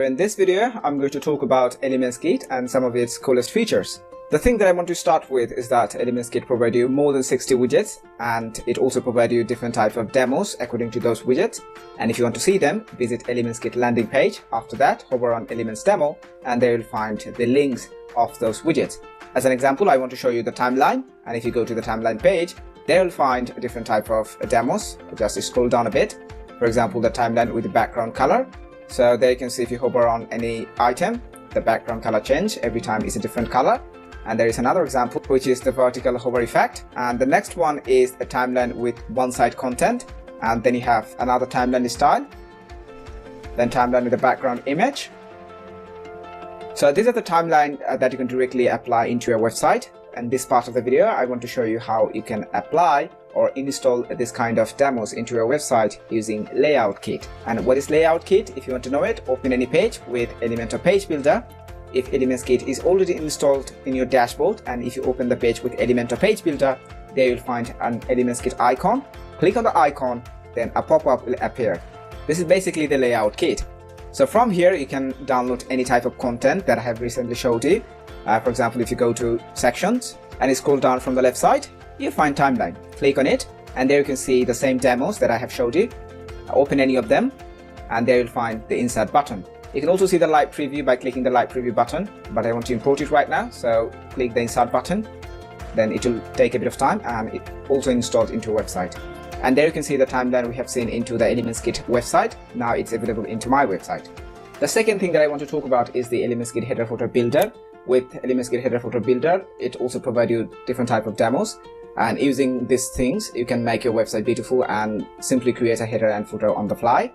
In this video, I'm going to talk about ElementsKit and some of its coolest features. The thing that I want to start with is that ElementsKit provides you more than 60 widgets, and it also provides you different types of demos according to those widgets. And if you want to see them, visit ElementsKit landing page. After that, hover on Elements Demo, and there you'll find the links of those widgets. As an example, I want to show you the timeline, and if you go to the timeline page, there you'll find a different type of demos. Just scroll down a bit. For example, the timeline with the background color. So there you can see if you hover on any item, the background color change every time is a different color. And there is another example, which is the vertical hover effect. And the next one is a timeline with one-side content. And then you have another timeline style, then timeline with the background image. So these are the timeline that you can directly apply into your website. And this part of the video, I want to show you how you can apply or install this kind of demos into your website using ElementsKit. And what is ElementsKit? If you want to know it, open any page with Elementor Page Builder. If ElementsKit is already installed in your dashboard, and if you open the page with Elementor Page Builder, there you'll find an ElementsKit icon. Click on the icon, then a pop-up will appear. This is basically the ElementsKit. So from here, you can download any type of content that I have recently showed you. For example, if you go to sections and you scroll down from the left side, you'll find timeline. Click on it, and there you can see the same demos that I have showed you. Open any of them, and there you'll find the insert button. You can also see the live preview by clicking the live preview button, but I want to import it right now, so click the insert button. Then it will take a bit of time, and it also installed into your website. And there you can see the timeline we have seen into the ElementsKit website. Now it's available into my website. The second thing that I want to talk about is the ElementsKit header footer builder. With ElementsKit header footer builder, it also provides you different type of demos. And using these things, you can make your website beautiful and simply create a header and footer on the fly.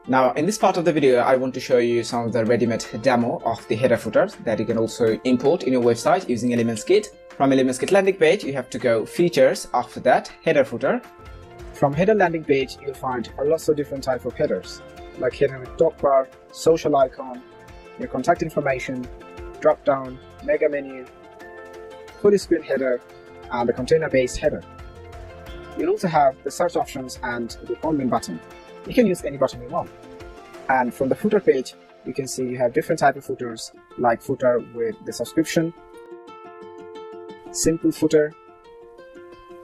Now, in this part of the video, I want to show you some of the ready-made demo of the header footers that you can also import in your website using ElementsKit. From ElementsKit landing page, you have to go features, after that header footer. From header landing page, you'll find lots of different types of headers, like header with top bar, social icon, your contact information, drop down, mega menu, full screen header, and the container-based header. You'll also have the search options and the comment button. You can use any button you want. And from the footer page, you can see you have different types of footers, like footer with the subscription, simple footer,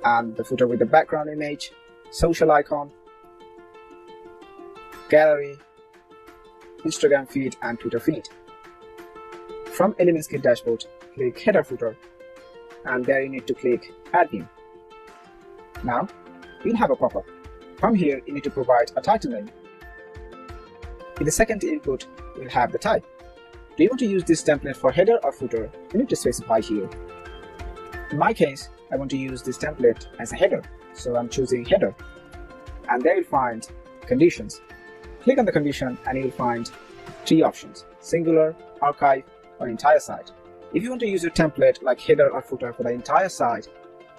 and the footer with the background image, social icon, gallery, Instagram feed, and Twitter feed. From ElementsKit dashboard, click header footer, and there you need to click Add New. Now, you'll have a pop-up. From here, you need to provide a title name. In the second input, you'll have the type. Do you want to use this template for header or footer? You need to specify here. In my case, I want to use this template as a header, so I'm choosing header. And there you'll find conditions. Click on the condition and you'll find three options: singular, archive, or entire site. If you want to use your template like header or footer for the entire site,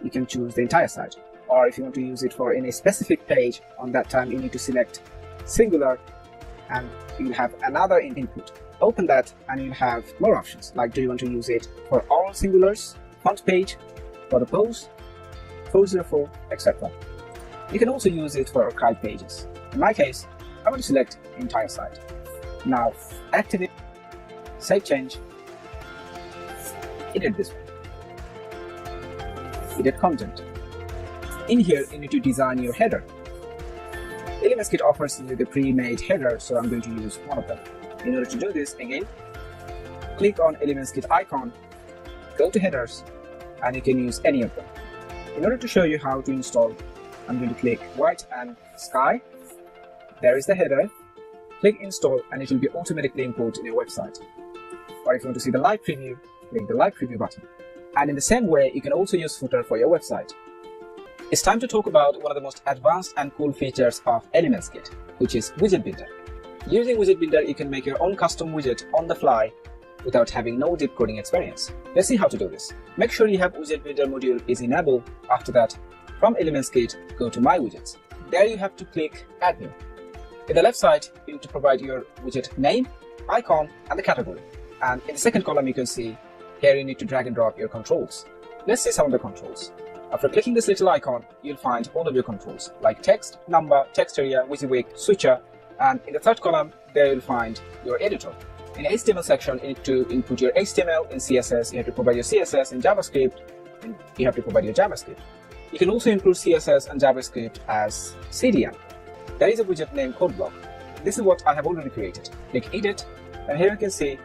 you can choose the entire site. Or if you want to use it for any specific page, on that time you need to select singular, and you'll have another input. Open that and you'll have more options, like do you want to use it for all singulars, front page, for the post, 404, etc. You can also use it for archive pages. In my case, I want to select entire site. Now activate, save change, edit this one, edit content. In here, you need to design your header. ElementsKit offers you the pre-made header, so I'm going to use one of them. In order to do this, again, click on ElementsKit icon, go to headers, and you can use any of them. In order to show you how to install, I'm going to click white and sky. There is the header. Click install, and it will be automatically imported in your website. Or if you want to see the live preview, click the live preview button. And in the same way, you can also use footer for your website. It's time to talk about one of the most advanced and cool features of ElementsKit, which is Widget Builder. Using Widget Builder, you can make your own custom widget on the fly without having no deep coding experience. Let's see how to do this. Make sure you have Widget Builder module is enabled. After that, from ElementsKit, go to My Widgets. There you have to click Add New. In the left side, you need to provide your widget name, icon, and the category. And in the second column, you can see here you need to drag and drop your controls. Let's see some of the controls. After clicking this little icon, you'll find all of your controls like text, number, text area, WYSIWYG, switcher, and in the third column, there you'll find your editor. In HTML section, you need to input your HTML. In CSS, you have to provide your CSS. In JavaScript, you have to provide your JavaScript. You can also include CSS and JavaScript as CDN. There is a widget named CodeBlock. This is what I have already created. Click Edit, and here you can see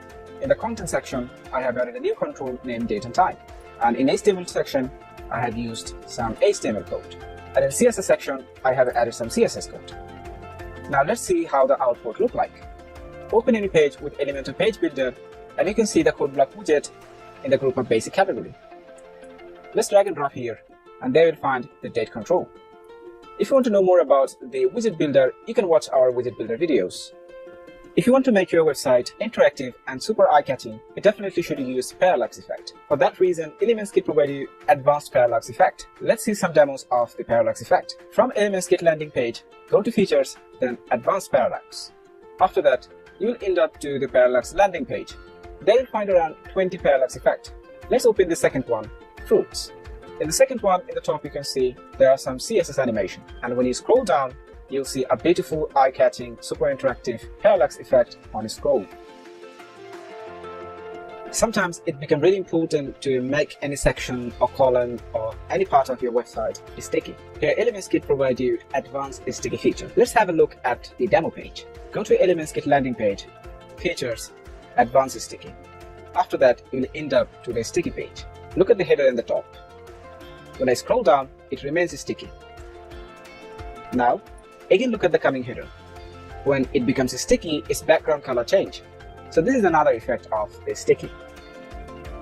in the content section, I have added a new control named Date and Time. And in HTML section, I have used some HTML code. And in CSS section, I have added some CSS code. Now let's see how the output look like. Open any page with Elementor Page Builder, and you can see the CodeBlock widget in the group of basic category. Let's drag and drop here, and there you'll find the date control. If you want to know more about the widget builder, you can watch our widget builder videos. If you want to make your website interactive and super eye-catching, you definitely should use parallax effect. For that reason, ElementsKit provides you advanced parallax effect. Let's see some demos of the parallax effect. From ElementsKit landing page, go to Features, then Advanced Parallax. After that, you will end up to the parallax landing page. There you'll find around 20 parallax effect. Let's open the second one, Fruits. In the second one, in the top you can see there are some CSS animation, and when you scroll down, you'll see a beautiful, eye-catching, super interactive parallax effect on a scroll. Sometimes it becomes really important to make any section or column or any part of your website sticky. Here ElementsKit provides you advanced sticky feature. Let's have a look at the demo page. Go to ElementsKit landing page, Features, Advanced Sticky. After that, you will end up to the sticky page. Look at the header in the top. When I scroll down, it remains sticky. Now, again look at the coming header. When it becomes sticky, its background color change. So this is another effect of the sticky.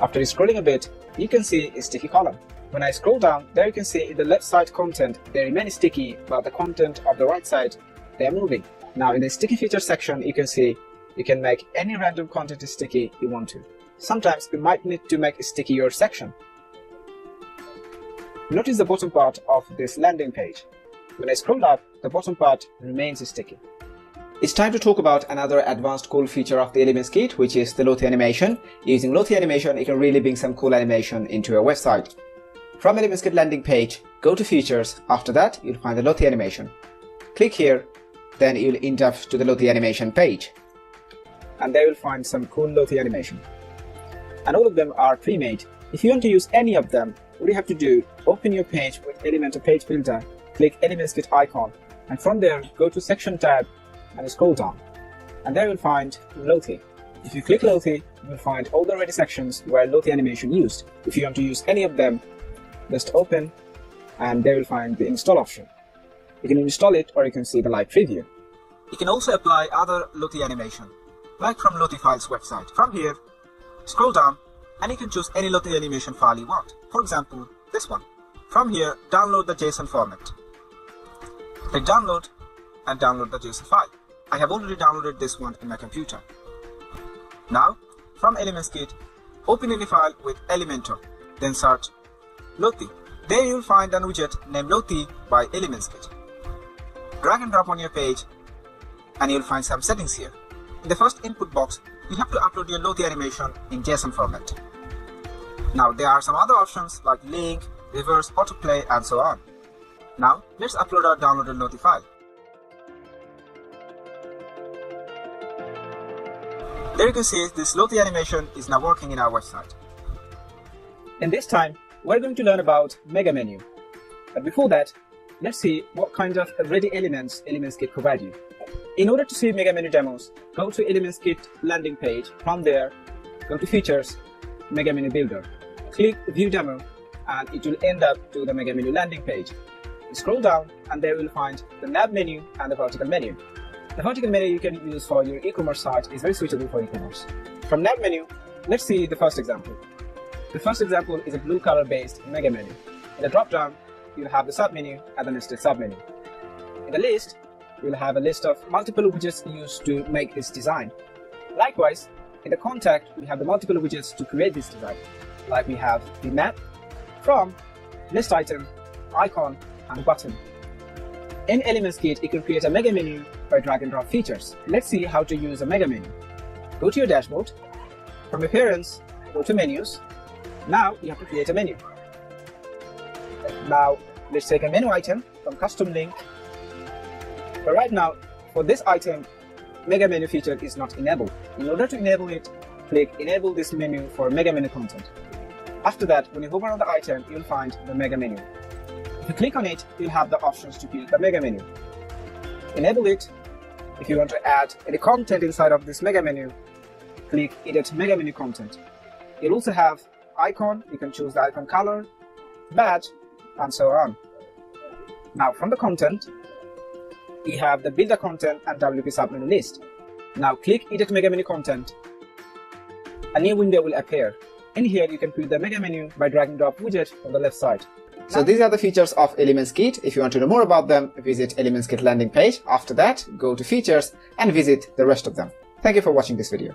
After scrolling a bit, you can see a sticky column. When I scroll down, there you can see in the left side content, they remain sticky, but the content of the right side, they are moving. Now in the sticky feature section, you can see you can make any random content sticky you want to. Sometimes you might need to make sticky your section. Notice the bottom part of this landing page. When I scroll up, the bottom part remains sticky. It's time to talk about another advanced cool feature of the ElementsKit, which is the Lottie animation. Using Lottie animation, you can really bring some cool animation into your website. From ElementsKit landing page, go to Features. After that, you'll find the Lottie animation. Click here, then you'll end up to the Lottie animation page. And there you'll find some cool Lottie animation. And all of them are pre-made. If you want to use any of them, what you have to do, open your page with Elementor Page Builder, click ElementsKit icon, and from there, go to Section tab and scroll down. And there you'll find Lottie. If you click Lottie, you will find all the ready sections where Lottie animation used. If you want to use any of them, just open, and there you'll find the install option. You can install it, or you can see the live preview. You can also apply other Lottie animation, like from Lottie Files website. From here, scroll down, and you can choose any Lottie animation file you want. For example, this one. From here, download the JSON format. Click Download and download the JSON file. I have already downloaded this one in my computer. Now, from ElementsKit, open any file with Elementor, then search Lottie. There you will find a widget named Lottie by ElementsKit. Drag and drop on your page, and you will find some settings here. In the first input box, you have to upload your Lottie animation in JSON format. Now there are some other options like link, reverse, autoplay, and so on. Now let's upload our downloaded Lottie file. There you can see this Lottie animation is now working in our website. In this time, we're going to learn about Mega Menu. But before that, let's see what kind of ready elements ElementsKit provides you. In order to see Mega Menu demos, go to ElementsKit landing page. From there, go to Features, Mega Menu Builder. Click View Demo, and it will end up to the Mega Menu landing page. Scroll down, and there you will find the nav menu and the vertical menu. The vertical menu you can use for your e-commerce site is very suitable for e-commerce. From nav menu, let's see the first example. The first example is a blue color based Mega Menu. In the drop down, you'll have the submenu and the listed submenu. In the list, you'll have a list of multiple widgets used to make this design. Likewise, in the contact, we have the multiple widgets to create this design. Like we have the map, from, list item, icon, and button. In ElementsKit, you can create a Mega Menu by drag and drop features. Let's see how to use a Mega Menu. Go to your dashboard. From Appearance, go to Menus. Now you have to create a menu. Now let's take a menu item from Custom Link. But right now, for this item, Mega Menu feature is not enabled. In order to enable it, click Enable this menu for Mega Menu content. After that, when you hover on the item, you'll find the Mega Menu. If you click on it, you'll have the options to build the Mega Menu. Enable it. If you want to add any content inside of this Mega Menu, click Edit Mega Menu Content. You'll also have icon. You can choose the icon color, badge, and so on. Now from the content, we have the Builder Content and WP Submenu list. Now click Edit Mega Menu Content. A new window will appear. In here, you can build the Mega Menu by drag and drop widget on the left side. So these are the features of ElementsKit. If you want to know more about them, visit ElementsKit landing page. After that, go to features and visit the rest of them. Thank you for watching this video.